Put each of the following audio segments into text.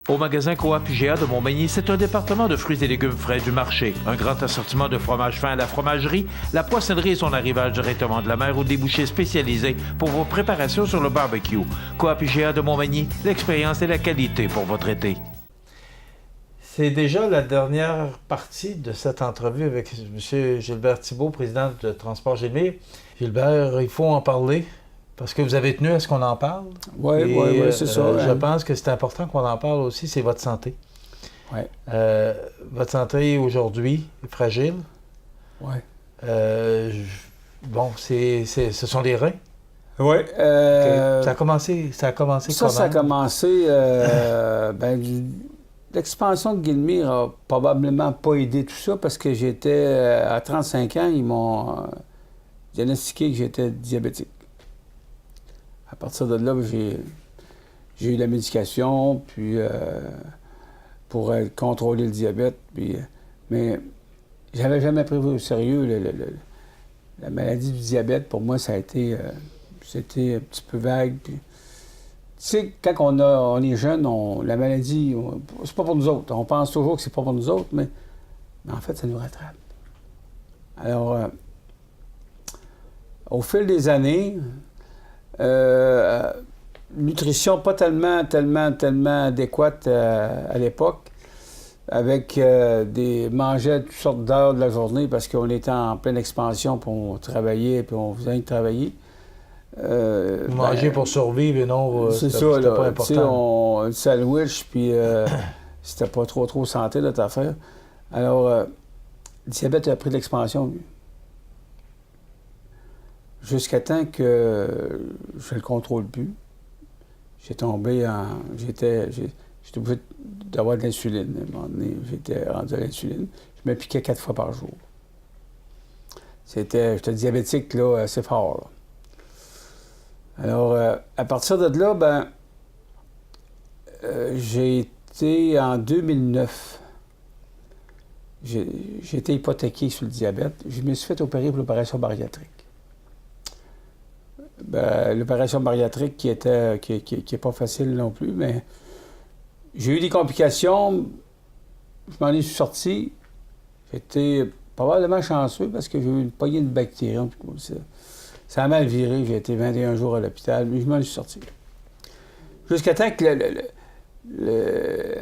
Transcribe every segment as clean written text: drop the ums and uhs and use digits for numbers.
Au magasin Coop IGA de Montmagny, c'est un département de fruits et légumes frais du marché. Un grand assortiment de fromages fins à la fromagerie, la poissonnerie et son arrivage directement de la mer ou débouchés spécialisés pour vos préparations sur le barbecue. Coop IGA de Montmagny, l'expérience et la qualité pour votre été. C'est déjà la dernière partie de cette entrevue avec M. Gilbert Thibault, président de Transport Gilbert. Gilbert, il faut en parler. Parce que vous avez tenu à ce qu'on en parle. Oui, c'est ça. Je pense que c'est important qu'on en parle aussi, c'est votre santé. Oui. Votre santé aujourd'hui est fragile. Oui. Bon, ce sont les reins. Oui. Ça a commencé comment? Ça a commencé... l'expansion de Guillemire n'a probablement pas aidé tout ça parce que j'étais... à 35 ans, ils m'ont diagnostiqué que j'étais diabétique. À partir de là, j'ai eu la médication, puis pour contrôler le diabète. Puis, mais j'avais jamais pris au sérieux la maladie du diabète. Pour moi, ça a été c'était un petit peu vague. Puis, tu sais, quand on est jeune, la maladie, c'est pas pour nous autres. On pense toujours que c'est pas pour nous autres, mais en fait, ça nous rattrape. Alors, au fil des années, nutrition pas tellement adéquate à l'époque, avec des manger à toutes sortes d'heures de la journée parce qu'on était en pleine expansion, puis on travaillait, puis on faisait travailler. Manger pour survivre et non, c'est ça, c'était là, pas important. un sandwich, puis c'était pas trop santé notre affaire. Alors, le diabète a pris de l'expansion, lui. Jusqu'à temps que je ne le contrôle plus. J'étais obligé d'avoir de l'insuline. À un moment donné, j'étais rendu à l'insuline. Je me piquais 4 fois par jour. J'étais diabétique là, assez fort. Là. Alors, à partir de là, j'ai été en 2009. J'ai été hypothéqué sur le diabète. Je me suis fait opérer pour l'opération bariatrique. L'opération bariatrique qui est pas facile non plus, mais j'ai eu des complications. Je m'en ai sorti. J'étais probablement chanceux parce que j'ai eu une poignée de bactéries. Ça a mal viré. J'ai été 21 jours à l'hôpital, mais je m'en suis sorti. Jusqu'à temps que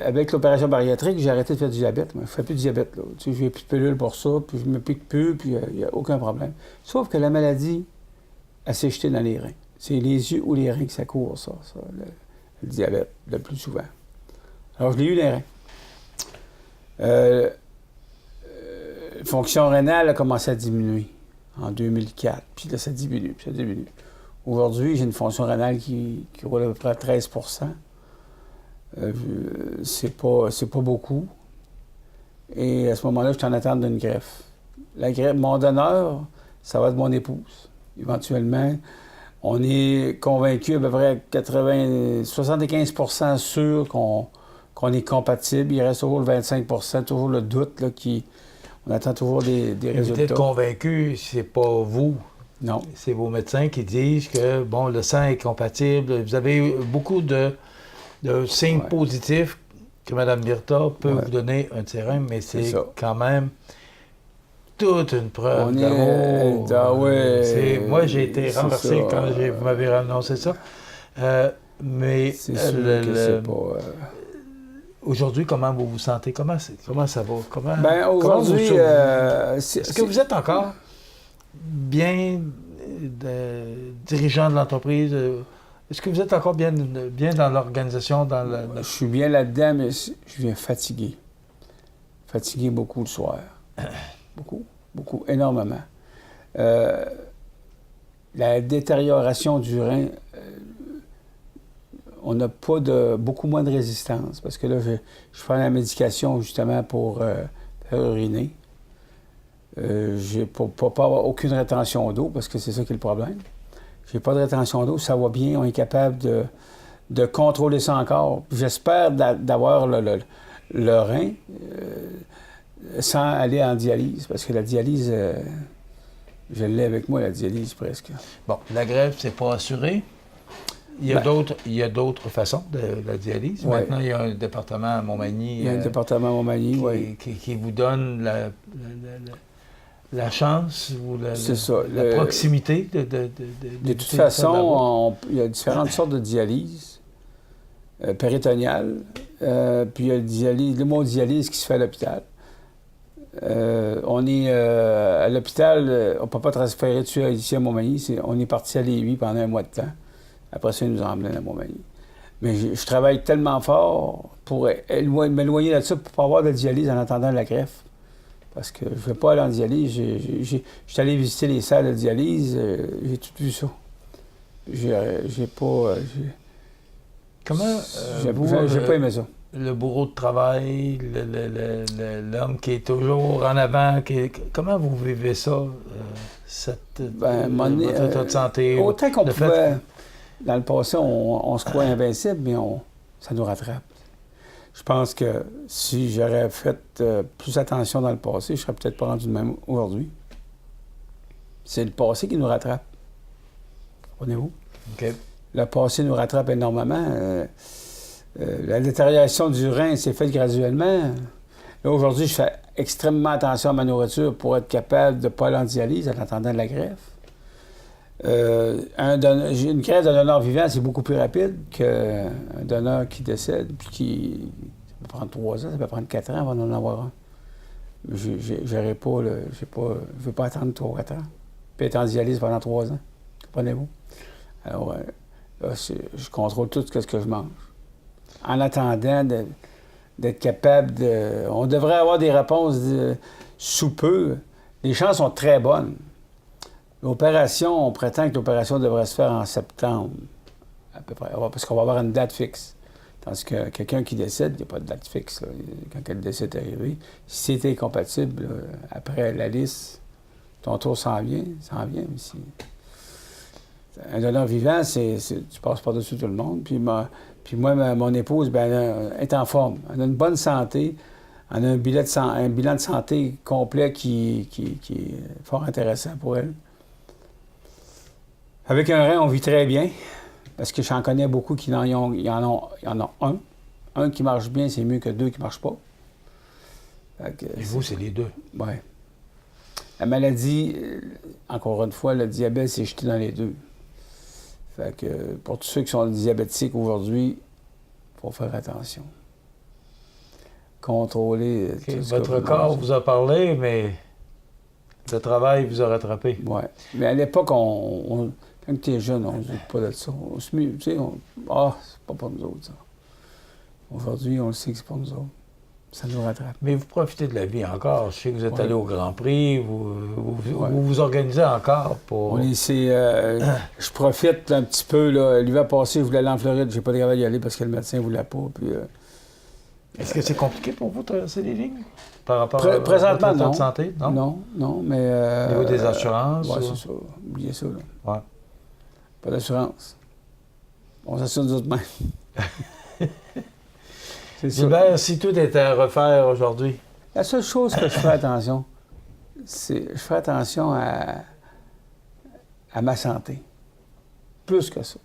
avec l'opération bariatrique, j'ai arrêté de faire du diabète. Je ne fais plus de diabète. Là. Tu sais, j'ai plus de pilules pour ça, puis je me pique plus, puis il n'y a aucun problème. Sauf que la maladie, elle s'est jetée dans les reins. C'est les yeux ou les reins que ça court, ça le diabète, le plus souvent. Alors, je l'ai eu les reins. Fonction rénale a commencé à diminuer en 2004. Puis là, ça diminue. Aujourd'hui, j'ai une fonction rénale qui roule à peu près à 13 c'est pas beaucoup. Et à ce moment-là, je suis en attente d'une greffe. La greffe, mon donneur, ça va être mon épouse. Éventuellement, on est convaincu à peu près à 75 % sûr qu'on est compatible. Il reste toujours le 25 %, toujours le doute, là, on attend toujours des résultats. Vous êtes convaincu, c'est pas vous. Non. C'est vos médecins qui disent que, bon, le sang est compatible. Vous avez beaucoup de signes positifs que Mme Birta peut vous donner un terrain, mais c'est quand même toute une preuve d'amour. Moi, j'ai été renversé quand vous m'avez annoncé ça. Mais c'est sûr que c'est pas... Aujourd'hui, comment vous vous sentez? Comment ça va? Aujourd'hui... Est-ce que vous êtes encore bien dirigeant de l'entreprise? Est-ce que vous êtes encore bien dans l'organisation? Je suis bien là-dedans, mais je viens fatigué. Fatigué beaucoup le soir. Beaucoup, énormément. La détérioration du rein, on n'a pas beaucoup moins de résistance, parce que là, je prends la médication justement pour faire uriner. J'ai pas avoir aucune rétention d'eau, parce que c'est ça qui est le problème. J'ai pas de rétention d'eau, ça va bien, on est capable de contrôler ça encore. J'espère d'avoir le rein sans aller en dialyse, parce que la dialyse, je l'ai avec moi, la dialyse, presque. Bon, la greffe, c'est pas assuré? Il y a d'autres façons de la dialyse. Ouais. Maintenant, il y a un département à Montmagny. Il y a un département à Montmagny, oui. Qui vous donne la chance ou C'est ça. la proximité de toute façon, il y a différentes sortes de dialyse. Péritoniale, puis il y a l'hémodialyse qui se fait à l'hôpital. On est à l'hôpital, on ne peut pas transférer dessus ici à Montmagny. On est parti à Lévis pendant un mois de temps. Après ça, ils nous ont emmenés à Montmagny. Mais je travaille tellement fort pour m'éloigner de ça pour ne pas avoir de dialyse en attendant la greffe. Parce que je ne veux pas aller en dialyse. Je suis allé visiter les salles de dialyse. J'ai tout vu ça. J'ai pas... Comment j'ai pas aimé ça. Le bourreau de travail, l'homme qui est toujours en avant, comment vous vivez ça, votre état de santé? Autant qu'on pouvait, dans le passé, on se croit invincible, mais ça nous rattrape. Je pense que si j'aurais fait plus attention dans le passé, je serais peut-être pas rendu de même aujourd'hui. C'est le passé qui nous rattrape. Comprenez-vous? OK. Le passé nous rattrape énormément. La détérioration du rein s'est faite graduellement. Là, aujourd'hui, je fais extrêmement attention à ma nourriture pour être capable de ne pas aller en dialyse en attendant de la greffe. Une greffe de donneur vivant, c'est beaucoup plus rapide qu'un donneur qui décède, puis ça peut prendre 3 ans, ça peut prendre 4 ans avant d'en avoir un. Je ne veux pas attendre 3 ou 4 ans, puis être en dialyse pendant 3 ans. Comprenez-vous? Alors, là, je contrôle tout ce que je mange. En attendant d'être capable de... On devrait avoir des réponses sous peu. Les chances sont très bonnes. L'opération, on prétend que l'opération devrait se faire en septembre, à peu près, parce qu'on va avoir une date fixe. Tandis que quelqu'un qui décède, il n'y a pas de date fixe. Là. Quand le décès est arrivé, si c'était incompatible, après la liste, ton tour s'en vient, mais si... Un donneur vivant, tu passes par-dessus tout le monde. Puis moi, mon épouse, elle est en forme. Elle a une bonne santé. Elle a un bilan de santé complet qui est fort intéressant pour elle. Avec un rein, on vit très bien. Parce que j'en connais beaucoup qui en ont un. Un qui marche bien, c'est mieux que 2 qui ne marchent pas. Et vous, c'est les 2? Oui. La maladie, encore une fois, le diabète, c'est jeté dans les 2. Fait que pour tous ceux qui sont diabétiques aujourd'hui, il faut faire attention. Contrôler... Votre corps vous a parlé, mais le travail vous a rattrapé. Oui. Mais à l'époque, quand tu es jeune, on ne se doute pas de ça. On se met, tu sais, c'est pas pour nous autres, ça. Aujourd'hui, on le sait que c'est pour nous autres. Ça nous rattrape. Mais vous profitez de la vie encore. Je sais que vous êtes allé au Grand Prix. Vous organisez encore pour... je profite un petit peu. L'hiver passé, je voulais aller en Floride. J'ai pas de travail y aller parce que le médecin ne voulait pas. Puis, est-ce que c'est compliqué pour vous de traverser les lignes? Par rapport présentement, à votre santé? Non, mais... Au niveau des assurances? Oui, c'est ça. Oubliez ça, là. Ouais. Pas d'assurance. On s'assure nous autres mêmes. Gilbert, si tout était à refaire aujourd'hui? La seule chose que je fais attention, je fais attention à ma santé. Plus que ça.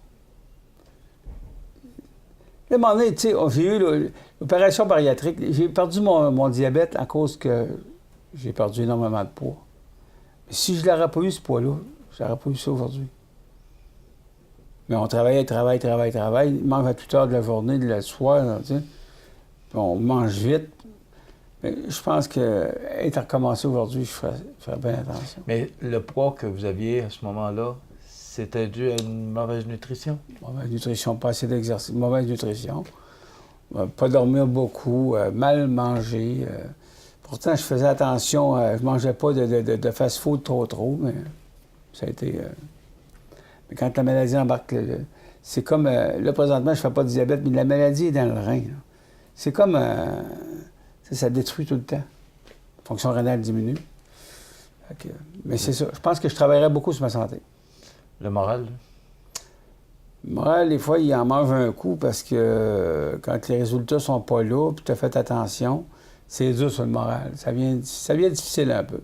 À un moment donné, tu sais, j'ai eu l'opération bariatrique. J'ai perdu mon diabète à cause que j'ai perdu énormément de poids. Mais si je n'aurais pas eu ce poids-là, je n'aurais pas eu ça aujourd'hui. Mais on travaille. Il mange à toute heure de la journée, de la soir, tu sais. Puis on mange vite. Mais je pense qu'être recommencé aujourd'hui, je ferais bien attention. Mais le poids que vous aviez à ce moment-là, c'était dû à une mauvaise nutrition? Mauvaise nutrition, pas assez d'exercice, mauvaise nutrition. Pas dormir beaucoup, mal manger. Pourtant, je faisais attention, je mangeais pas de fast-food trop, mais ça a été... Mais quand la maladie embarque, c'est comme... là, présentement, je fais pas de diabète, mais la maladie est dans le rein. Là. C'est comme... ça détruit tout le temps. La fonction rénale diminue. Mais c'est ça. Je pense que je travaillerais beaucoup sur ma santé. Le moral? Le moral, des fois, il en mange un coup parce que quand les résultats sont pas là, puis tu as fait attention, c'est dur sur le moral. Ça vient difficile un peu. Tu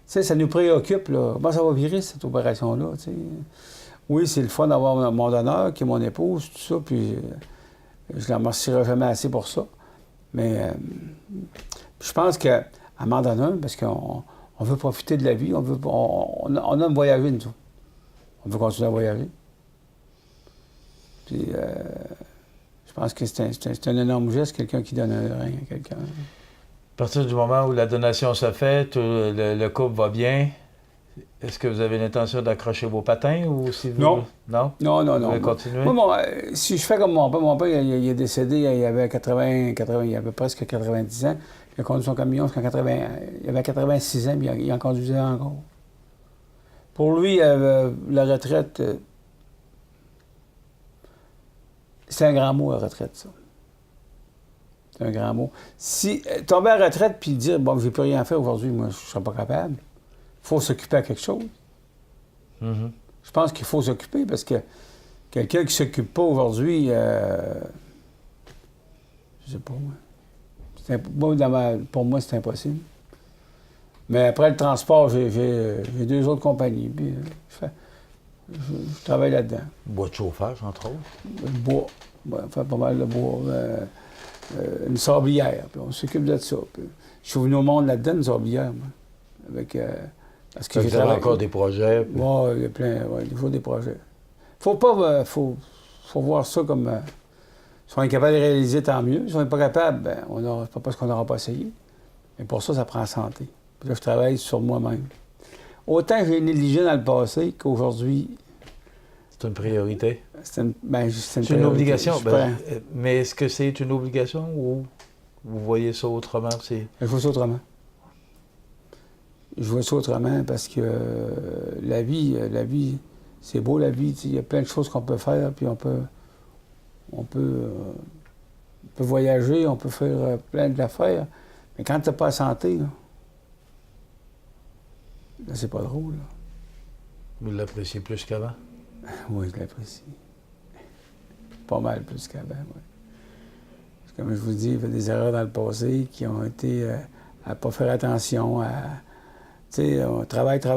sais, ça nous préoccupe, là. Comment ça va virer, cette opération-là, tu sais? oui, c'est le fun d'avoir mon donneur, qui est mon épouse, tout ça, puis je ne la remercierai jamais assez pour ça. Mais je pense qu'à un moment donné, parce qu'on veut profiter de la vie, on aime voyager, nous autres. On veut continuer à voyager. Puis je pense que c'est un énorme geste, quelqu'un qui donne un rein à quelqu'un. À partir du moment où la donation se fait, le couple va bien, est-ce que vous avez l'intention d'accrocher vos patins ou si vous... Non. Non? Non. Vous voulez continuer? Moi, si je fais comme mon père il est décédé, il avait il avait presque 90 ans. Il a conduit son camion jusqu'à 80... Il avait 86 ans, puis il en conduisait encore. Pour lui, la retraite, c'est un grand mot, la retraite, ça. C'est un grand mot. Si tomber à la retraite puis dire, bon, j'ai plus rien à faire aujourd'hui, moi, je ne serais pas capable. Il faut s'occuper à quelque chose. Mm-hmm. Je pense qu'il faut s'occuper parce que quelqu'un qui ne s'occupe pas aujourd'hui, je sais pas, moi. Pour moi, c'est impossible. Mais après le transport, j'ai 2 autres compagnies. Puis, je travaille là-dedans. Bois de chauffage, entre autres. Le bois. On fait pas mal de bois. Une sablière. Puis on s'occupe de ça. Puis, je suis venu au monde là-dedans, une sablière, moi. Avec... parce que vous avez encore des projets? Puis... Oui, il y a plein, toujours des projets. Faut pas... faut voir ça comme... si on est capable de réaliser, tant mieux. Si on n'est pas capable, ben, c'est pas parce qu'on n'aura pas essayé. Mais pour ça, ça prend santé. Puis là, je travaille sur moi-même. Autant j'ai négligé dans le passé qu'aujourd'hui... C'est une priorité? C'est une obligation. Mais est-ce que c'est une obligation ou vous voyez ça autrement? Je vois ça autrement. Je vois ça autrement parce que la vie, c'est beau la vie. Il y a plein de choses qu'on peut faire, puis on peut voyager, on peut faire plein d'affaires. Mais quand tu n'as pas la santé, là, c'est pas drôle. Là. Vous l'appréciez plus qu'avant? Oui, je l'apprécie. Pas mal plus qu'avant, oui. Comme je vous dis, il y a des erreurs dans le passé qui ont été à ne pas faire attention, à... Tu sais, on travaille, mais à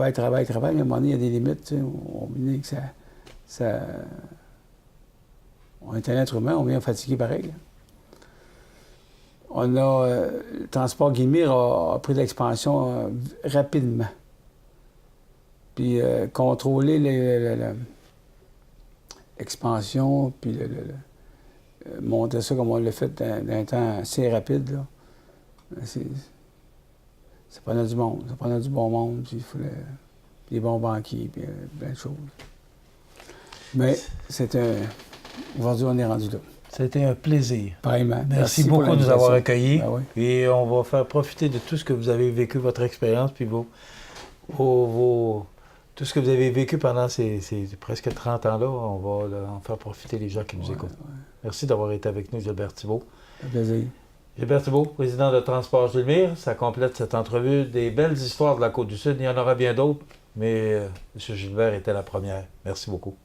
un moment donné, il y a des limites, tu sais. On dit que ça... On est un être humain, on vient fatigué pareil. On a... le transport Guillemire a pris de l'expansion rapidement. Puis contrôler l'expansion, puis monter ça comme on l'a fait dans un temps assez rapide, là. Ça prenait du monde, ça prenait du bon monde, puis il fallait des bons banquiers, puis plein de choses. Mais aujourd'hui, on est rendu là. C'était un plaisir. Pareillement. Merci beaucoup de nous avoir accueillis. Ben oui. Et on va faire profiter de tout ce que vous avez vécu, votre expérience, puis tout ce que vous avez vécu pendant ces presque 30 ans-là, on va en faire profiter les gens qui nous écoutent. Ouais. Merci d'avoir été avec nous, Gilbert Thibault. Un plaisir. Gilbert Thibault, président de Transport Gilmire, ça complète cette entrevue des belles histoires de la Côte-du-Sud. Il y en aura bien d'autres, mais M. Gilbert était la première. Merci beaucoup.